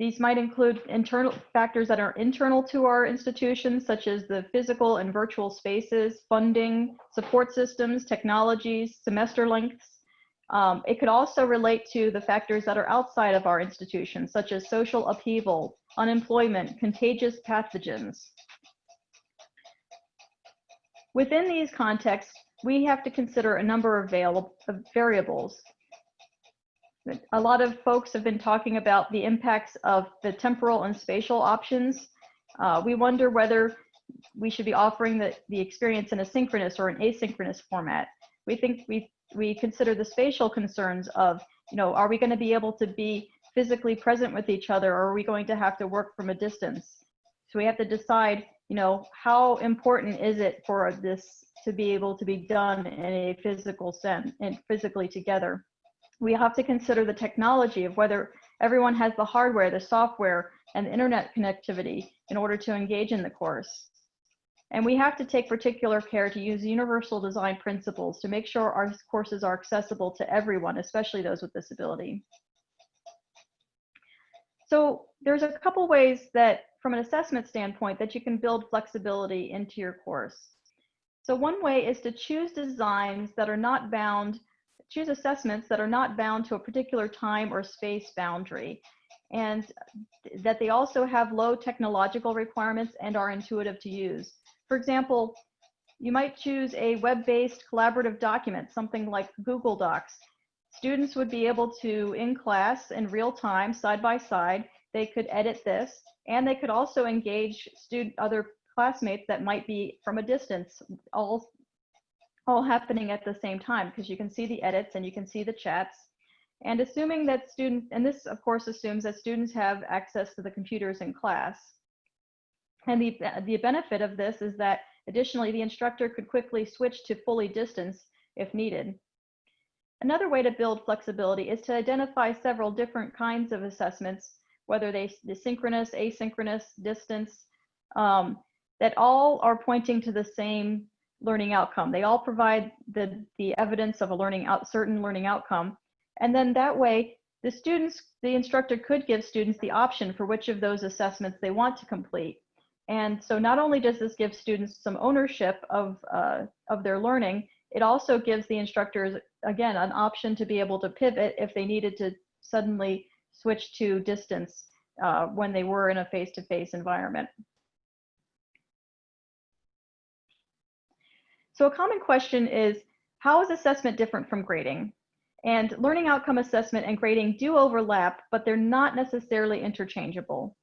S6: These might include internal factors that are internal to our institutions, such as the physical and virtual spaces, funding, support systems, technologies, semester lengths. It could also relate to the factors that are outside of our institutions, such as social upheaval, unemployment, contagious pathogens. Within these contexts, we have to consider a number of variables. A lot of folks have been talking about the impacts of the temporal and spatial options. We wonder whether we should be offering the experience in a synchronous or an asynchronous format. We think we consider the spatial concerns of, are we going to be able to be physically present with each other, or are we going to have to work from a distance? So we have to decide, how important is it for this to be able to be done in a physical sense and physically together. We have to consider the technology of whether everyone has the hardware, the software, and the internet connectivity in order to engage in the course. And we have to take particular care to use universal design principles to make sure our courses are accessible to everyone, especially those with disability. So there's a couple ways that, from an assessment standpoint, that you can build flexibility into your course. So one way is to choose designs that are not bound, choose assessments that are not bound to a particular time or space boundary, and that they also have low technological requirements and are intuitive to use. For example, you might choose a web-based collaborative document, something like Google Docs. Students would be able to, in class, in real time, side by side, they could edit this, and they could also engage other classmates that might be from a distance, all happening at the same time, because you can see the edits and you can see the chats. And assuming that students, and this of course assumes that students have access to the computers in class. And the benefit of this is that additionally, the instructor could quickly switch to fully distance if needed. Another way to build flexibility is to identify several different kinds of assessments, whether they're synchronous, asynchronous, distance, that all are pointing to the same learning outcome. They all provide the evidence of a certain learning outcome. And then that way, the instructor could give students the option for which of those assessments they want to complete. And so not only does this give students some ownership of their learning, it also gives the instructors, again, an option to be able to pivot if they needed to suddenly switch to distance when they were in a face-to-face environment. So a common question is, how is assessment different from grading? And learning outcome assessment and grading do overlap, but they're not necessarily interchangeable.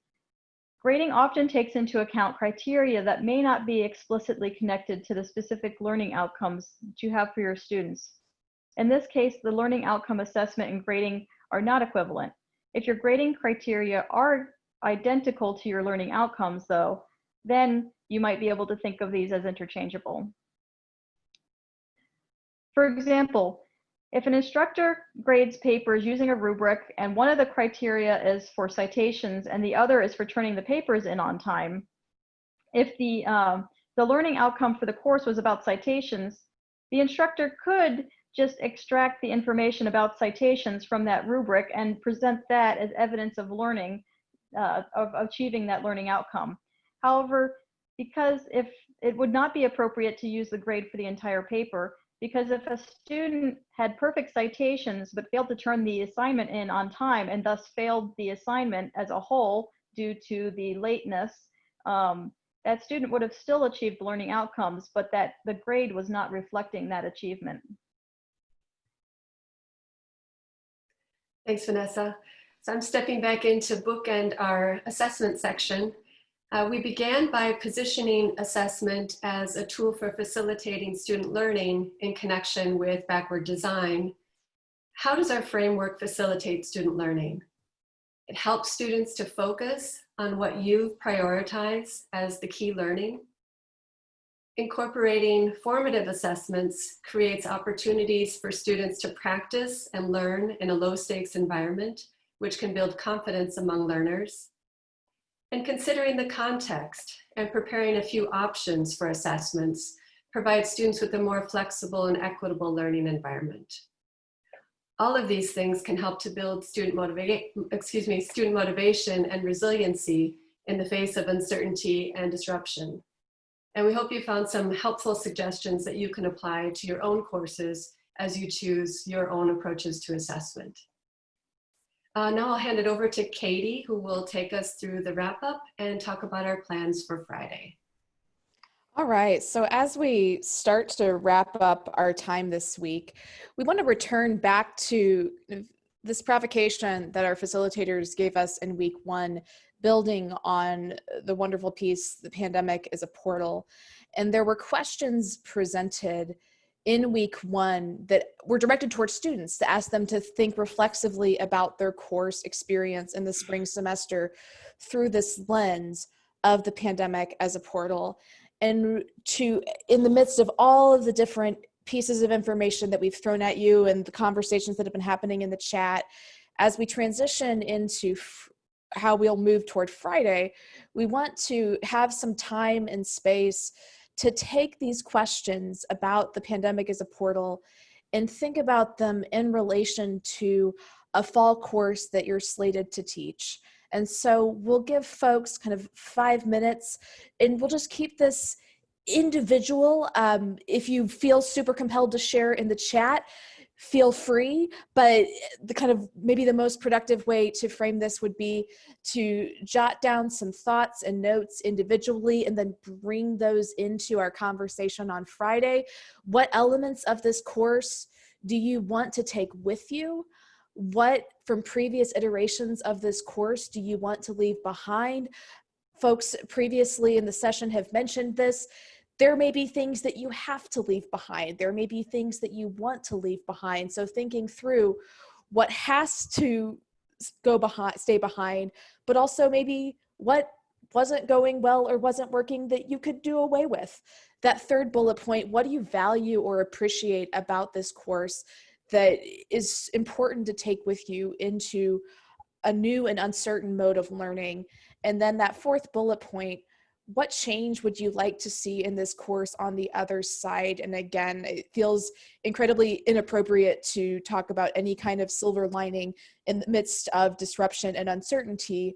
S6: Grading often takes into account criteria that may not be explicitly connected to the specific learning outcomes that you have for your students. In this case, the learning outcome assessment and grading are not equivalent. If your grading criteria are identical to your learning outcomes, though, then you might be able to think of these as interchangeable. For example, if an instructor grades papers using a rubric and one of the criteria is for citations and the other is for turning the papers in on time, if the learning outcome for the course was about citations, the instructor could just extract the information about citations from that rubric and present that as evidence of learning, of achieving that learning outcome. However, because if it would not be appropriate to use the grade for the entire paper, because if a student had perfect citations but failed to turn the assignment in on time and thus failed the assignment as a whole due to the lateness, that student would have still achieved learning outcomes, but that the grade was not reflecting that achievement.
S5: Thanks, Vanessa. So I'm stepping back in to bookend our assessment section. We began by positioning assessment as a tool for facilitating student learning in connection with backward design. How does our framework facilitate student learning? It helps students to focus on what you prioritize as the key learning. Incorporating formative assessments creates opportunities for students to practice and learn in a low-stakes environment, which can build confidence among learners. And considering the context and preparing a few options for assessments provides students with a more flexible and equitable learning environment. All of these things can help to build student motivation and resiliency in the face of uncertainty and disruption. And we hope you found some helpful suggestions that you can apply to your own courses as you choose your own approaches to assessment. Now I'll hand it over to Katie, who will take us through the wrap up and talk about our plans for Friday.
S1: All right, so as we start to wrap up our time this week, we want to return back to this provocation that our facilitators gave us in week 1, building on the wonderful piece, "The Pandemic is a Portal." And there were questions presented in week 1 that were directed towards students to ask them to think reflexively about their course experience in the spring semester through this lens of the pandemic as a portal. And in the midst of all of the different pieces of information that we've thrown at you and the conversations that have been happening in the chat, as we transition into how we'll move toward Friday, we want to have some time and space to take these questions about the pandemic as a portal and think about them in relation to a fall course that you're slated to teach. And so we'll give folks kind of 5 minutes, and we'll just keep this individual. If you feel super compelled to share in the chat, feel free, but maybe the most productive way to frame this would be to jot down some thoughts and notes individually and then bring those into our conversation on Friday. What elements of this course do you want to take with you? What from previous iterations of this course do you want to leave behind? Folks previously in the session have mentioned this. There may be things that you have to leave behind. There may be things that you want to leave behind. So thinking through what has to stay behind, but also maybe what wasn't going well or wasn't working that you could do away with. That third bullet point, what do you value or appreciate about this course that is important to take with you into a new and uncertain mode of learning? And then that fourth bullet point, what change would you like to see in this course on the other side? And again, it feels incredibly inappropriate to talk about any kind of silver lining in the midst of disruption and uncertainty,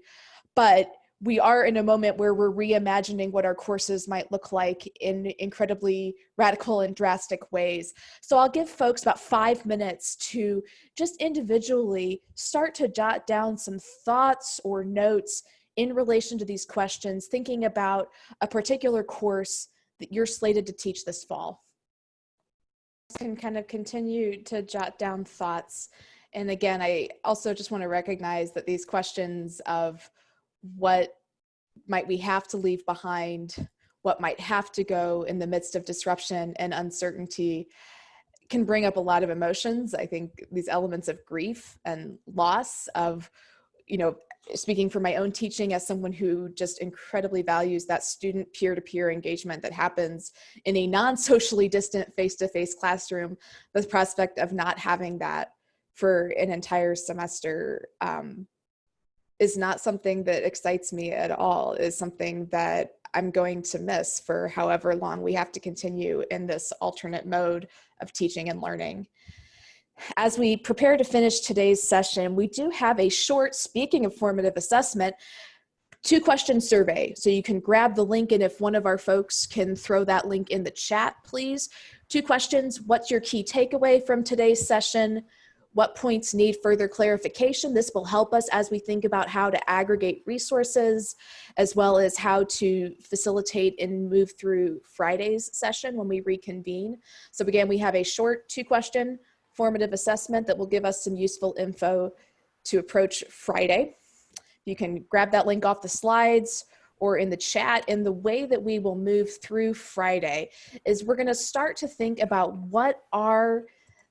S1: but we are in a moment where we're reimagining what our courses might look like in incredibly radical and drastic ways. So I'll give folks about 5 minutes to just individually start to jot down some thoughts or notes in relation to these questions, thinking about a particular course that you're slated to teach this fall. You can kind of continue to jot down thoughts. And again, I also just want to recognize that these questions of what might we have to leave behind, what might have to go in the midst of disruption and uncertainty can bring up a lot of emotions. I think these elements of grief and loss, of speaking for my own teaching as someone who just incredibly values that student peer-to-peer engagement that happens in a non-socially distant face-to-face classroom, the prospect of not having that for an entire semester is not something that excites me at all, is something that I'm going to miss for however long we have to continue in this alternate mode of teaching and learning. As we prepare to finish today's session, we do have a short, speaking of formative assessment, 2-question survey. So you can grab the link, and if one of our folks can throw that link in the chat, please. 2 questions: what's your key takeaway from today's session? What points need further clarification? This will help us as we think about how to aggregate resources, as well as how to facilitate and move through Friday's session when we reconvene. So again, we have a short 2-question formative assessment that will give us some useful info to approach Friday. You can grab that link off the slides or in the chat. And the way that we will move through Friday is we're going to start to think about what are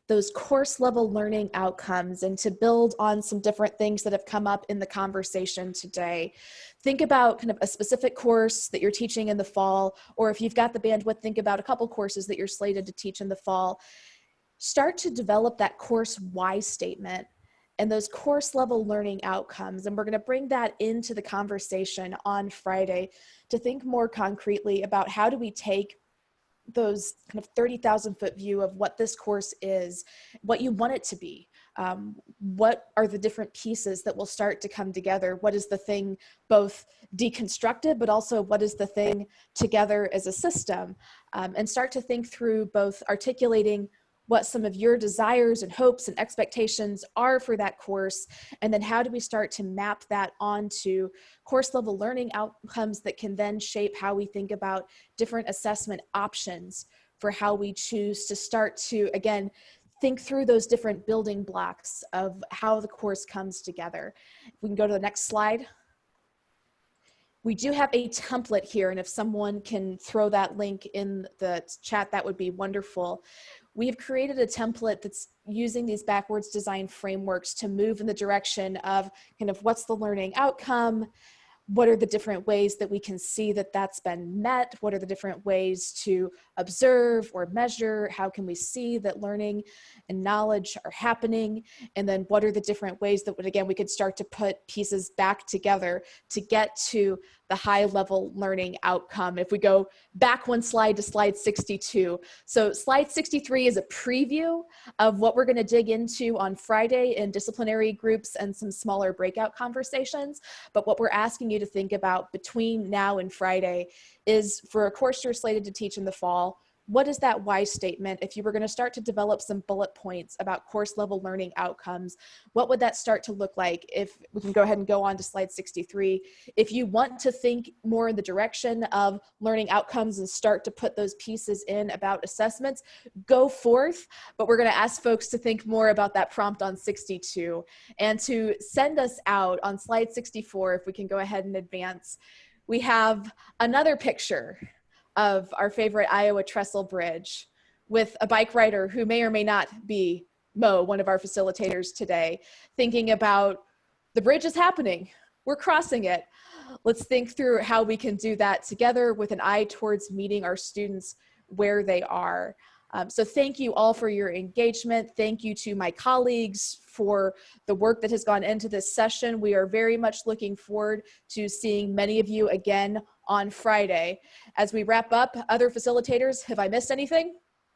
S1: those course level learning outcomes, and to build on some different things that have come up in the conversation today. Think about kind of a specific course that you're teaching in the fall, or if you've got the bandwidth, think about a couple courses that you're slated to teach in the fall. Start to develop that course why statement and those course level learning outcomes. And we're going to bring that into the conversation on Friday to think more concretely about how do we take those kind of 30,000 foot view of what this course is, what you want it to be. What are the different pieces that will start to come together? What is the thing both deconstructed, but also what is the thing together as a system? And start to think through both articulating what some of your desires and hopes and expectations are for that course, and then how do we start to map that onto course level learning outcomes that can then shape how we think about different assessment options for how we choose to start to, again, think through those different building blocks of how the course comes together. If we can go to the next slide. We do have a template here, and if someone can throw that link in the chat, that would be wonderful. We have created a template that's using these backwards design frameworks to move in the direction of kind of what's the learning outcome, what are the different ways that we can see that that's been met, what are the different ways to observe or measure, how can we see that learning and knowledge are happening, and then what are the different ways that, again, we could start to put pieces back together to get to the high level learning outcome. If we go back one slide to slide 62. So slide 63 is a preview of what we're going to dig into on Friday in disciplinary groups and some smaller breakout conversations. But what we're asking you to think about between now and Friday is, for a course you're slated to teach in the fall, what is that why statement? If you were going to start to develop some bullet points about course level learning outcomes, what would that start to look like? If we can go ahead and go on to slide 63. If you want to think more in the direction of learning outcomes and start to put those pieces in about assessments, go forth. But we're going to ask folks to think more about that prompt on 62 and to send us out on slide 64. If we can go ahead and advance, we have another picture of our favorite Iowa Trestle Bridge with a bike rider who may or may not be Mo, one of our facilitators today, thinking about the bridge is happening, we're crossing it. Let's think through how we can do that together with an eye towards meeting our students where they are. So thank you all for your engagement. Thank you to my colleagues for the work that has gone into this session. We are very much looking forward to seeing many of you again on Friday. As we wrap up, other facilitators, have I missed anything?